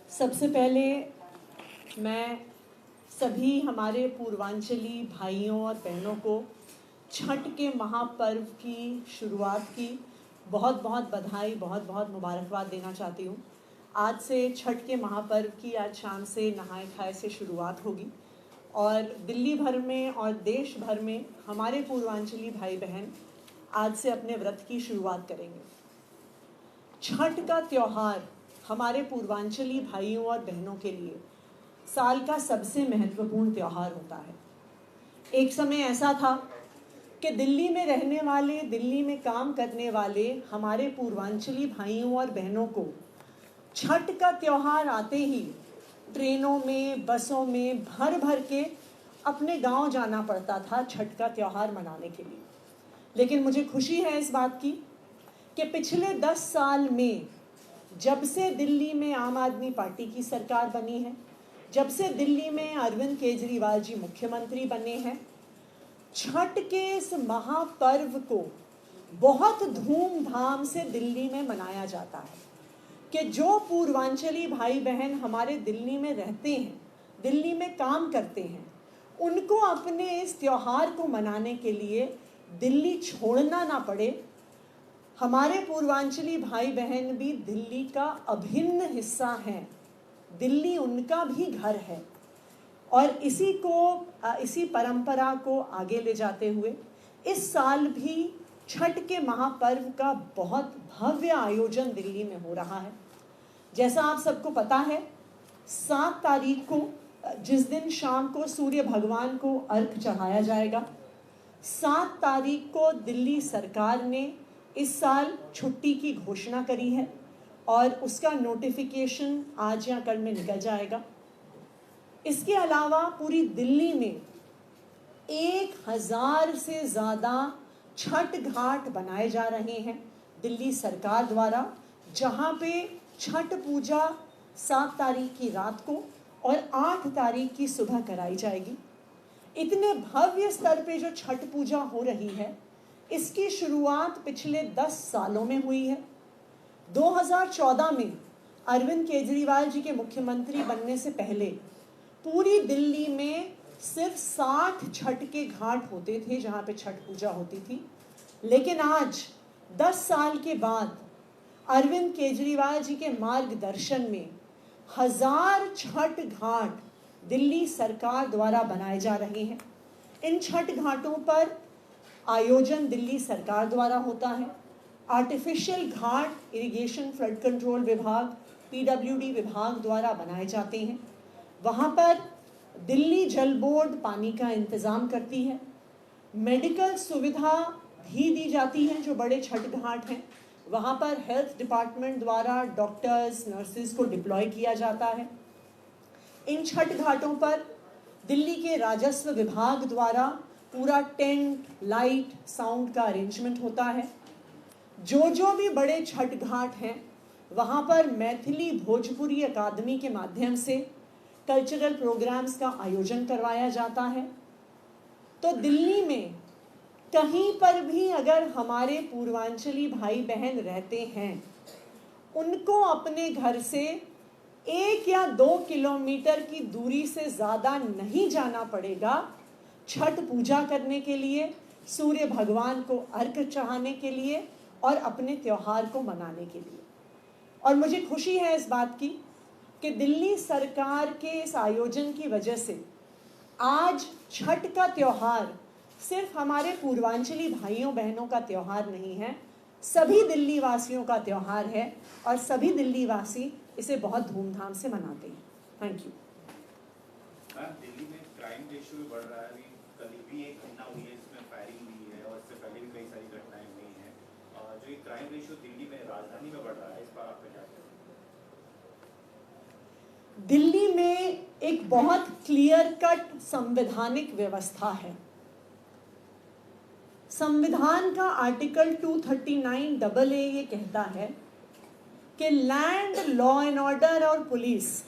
सबसे पहले मैं सभी हमारे पूर्वांचली भाइयों और बहनों को छठ के महापर्व की शुरुआत की बहुत बहुत बधाई, बहुत बहुत मुबारकबाद देना चाहती हूँ। आज से छठ के महापर्व की आज शाम से नहाए खाए से शुरुआत होगी और दिल्ली भर में और देश भर में हमारे पूर्वांचली भाई बहन आज से अपने व्रत की शुरुआत करेंगे। छठ का त्यौहार हमारे पूर्वांचली भाइयों और बहनों के लिए साल का सबसे महत्वपूर्ण त्यौहार होता है। एक समय ऐसा था कि दिल्ली में रहने वाले, दिल्ली में काम करने वाले हमारे पूर्वांचली भाइयों और बहनों को छठ का त्यौहार आते ही ट्रेनों में, बसों में भर भर के अपने गांव जाना पड़ता था छठ का त्यौहार मनाने के लिए। लेकिन मुझे खुशी है इस बात की कि पिछले 10 साल में जब से दिल्ली में आम आदमी पार्टी की सरकार बनी है, जब से दिल्ली में अरविंद केजरीवाल जी मुख्यमंत्री बने हैं, छठ के इस महापर्व को बहुत धूमधाम से दिल्ली में मनाया जाता है कि जो पूर्वांचली भाई बहन हमारे दिल्ली में रहते हैं, दिल्ली में काम करते हैं, उनको अपने इस त्यौहार को मनाने के लिए दिल्ली छोड़ना ना पड़े। हमारे पूर्वांचली भाई बहन भी दिल्ली का अभिन्न हिस्सा हैं, दिल्ली उनका भी घर है और इसी परंपरा को आगे ले जाते हुए इस साल भी छठ के महापर्व का बहुत भव्य आयोजन दिल्ली में हो रहा है। जैसा आप सबको पता है, 7 तारीख को जिस दिन शाम को सूर्य भगवान को अर्घ चढ़ाया जाएगा, 7 तारीख को दिल्ली सरकार ने इस साल छुट्टी की घोषणा करी है और उसका नोटिफिकेशन आज या कल में निकल जाएगा। इसके अलावा पूरी दिल्ली में 1000 से ज़्यादा छठ घाट बनाए जा रहे हैं दिल्ली सरकार द्वारा, जहां पे छठ पूजा 7 तारीख की रात को और 8 तारीख की सुबह कराई जाएगी। इतने भव्य स्तर पे जो छठ पूजा हो रही है, इसकी शुरुआत पिछले 10 सालों में हुई है। 2014 में अरविंद केजरीवाल जी के मुख्यमंत्री बनने से पहले पूरी दिल्ली में सिर्फ 60 छठ के घाट होते थे जहां पे छठ पूजा होती थी। लेकिन आज 10 साल के बाद अरविंद केजरीवाल जी के मार्गदर्शन में 1000 छठ घाट दिल्ली सरकार द्वारा बनाए जा रहे हैं। इन छठ घाटों पर आयोजन दिल्ली सरकार द्वारा होता है। आर्टिफिशियल घाट इरिगेशन फ्लड कंट्रोल विभाग, पीडब्ल्यूडी विभाग द्वारा बनाए जाते हैं। वहाँ पर दिल्ली जल बोर्ड पानी का इंतज़ाम करती है। मेडिकल सुविधा भी दी जाती है। जो बड़े छठ घाट हैं वहाँ पर हेल्थ डिपार्टमेंट द्वारा डॉक्टर्स, नर्सेज को डिप्लॉय किया जाता है। इन छठ घाटों पर दिल्ली के राजस्व विभाग द्वारा पूरा टेंट, लाइट, साउंड का अरेंजमेंट होता है। जो भी बड़े छठ घाट हैं वहाँ पर मैथिली भोजपुरी अकादमी के माध्यम से कल्चरल प्रोग्राम्स का आयोजन करवाया जाता है। तो दिल्ली में कहीं पर भी अगर हमारे पूर्वांचली भाई बहन रहते हैं, उनको अपने घर से 1 या 2 किलोमीटर की दूरी से ज़्यादा नहीं जाना पड़ेगा छठ पूजा करने के लिए, सूर्य भगवान को अर्घ चढ़ाने के लिए और अपने त्यौहार को मनाने के लिए। और मुझे खुशी है इस बात की कि दिल्ली सरकार के इस आयोजन की वजह से आज छठ का त्यौहार सिर्फ हमारे पूर्वांचली भाइयों बहनों का त्यौहार नहीं है, सभी दिल्ली वासियों का त्यौहार है और सभी दिल्ली वासी इसे बहुत धूमधाम से मनाते हैं। Thank you. दिल्ली में क्राइम रेशियो भी बढ़ रहा है। अभी कल भी एक घटना हुई है जिसमें फायरिंग हुई है और इससे पहले भी कई सारी घटनाएं हुई हैं। जो ये क्राइम रेशियो दिल्ली में, राजधानी में बढ़ रहा है, इस पर आप क्या कहते हैं? दिल्ली में एक बहुत क्लियर कट संवैधानिक व्यवस्था है। संविधान का आर्टिकल 239AA ये कहता है कि लैंड, लॉ एंड ऑर्डर और पुलिस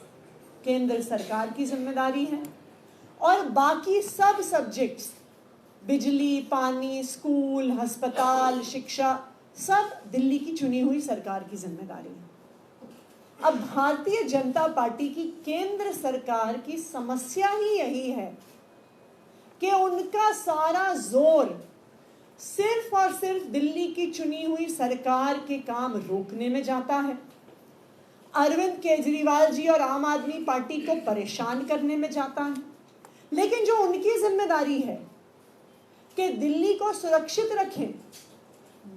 केंद्र सरकार की जिम्मेदारी है और बाकी सब सब्जेक्ट्स, बिजली, पानी, स्कूल, अस्पताल, शिक्षा, सब दिल्ली की चुनी हुई सरकार की जिम्मेदारी है। अब भारतीय जनता पार्टी की केंद्र सरकार की समस्या ही यही है कि उनका सारा जोर सिर्फ और सिर्फ दिल्ली की चुनी हुई सरकार के काम रोकने में जाता है, अरविंद केजरीवाल जी और आम आदमी पार्टी को परेशान करने में जाता है। लेकिन जो उनकी जिम्मेदारी है कि दिल्ली को सुरक्षित रखें,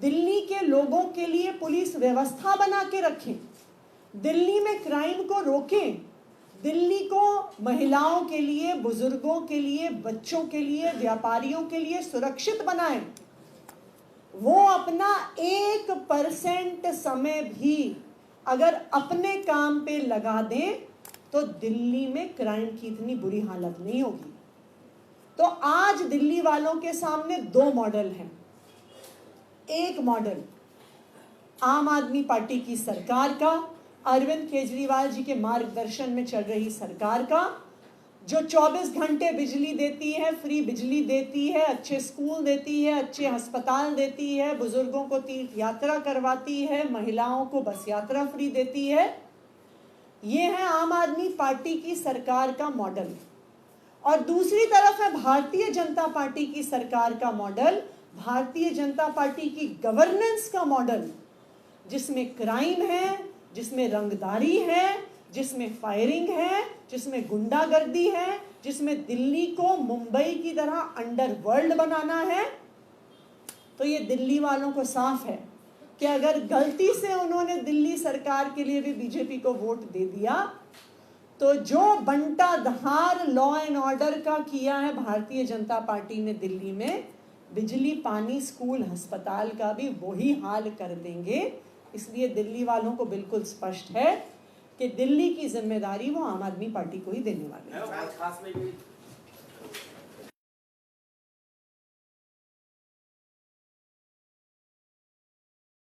दिल्ली के लोगों के लिए पुलिस व्यवस्था बना के रखें, दिल्ली में क्राइम को रोकें, दिल्ली को महिलाओं के लिए, बुजुर्गों के लिए, बच्चों के लिए, व्यापारियों के लिए सुरक्षित बनाएं, वो अपना 1% समय भी अगर अपने काम पे लगा दें तो दिल्ली में क्राइम की इतनी बुरी हालत नहीं होगी। तो आज दिल्ली वालों के सामने दो मॉडल हैं। एक मॉडल आम आदमी पार्टी की सरकार का, अरविंद केजरीवाल जी के मार्गदर्शन में चल रही सरकार का, जो 24 घंटे बिजली देती है, फ्री बिजली देती है, अच्छे स्कूल देती है, अच्छे अस्पताल देती है, बुजुर्गों को तीर्थ यात्रा करवाती है, महिलाओं को बस यात्रा फ्री देती है। ये है आम आदमी पार्टी की सरकार का मॉडल। और दूसरी तरफ है भारतीय जनता पार्टी की सरकार का मॉडल, भारतीय जनता पार्टी की गवर्नेंस का मॉडल, जिसमें क्राइम है, जिसमें रंगदारी है, जिसमें फायरिंग है, जिसमें गुंडागर्दी है, जिसमें दिल्ली को मुंबई की तरह अंडरवर्ल्ड बनाना है। तो ये दिल्ली वालों को साफ है कि अगर गलती से उन्होंने दिल्ली सरकार के लिए भी बीजेपी को वोट दे दिया तो जो बंटा धार लॉ एंड ऑर्डर का किया है भारतीय जनता पार्टी ने दिल्ली में, बिजली, पानी, स्कूल, अस्पताल का भी वही हाल कर देंगे। इसलिए दिल्ली वालों को बिल्कुल स्पष्ट है कि दिल्ली की जिम्मेदारी वो आम आदमी पार्टी को ही देने वाली है।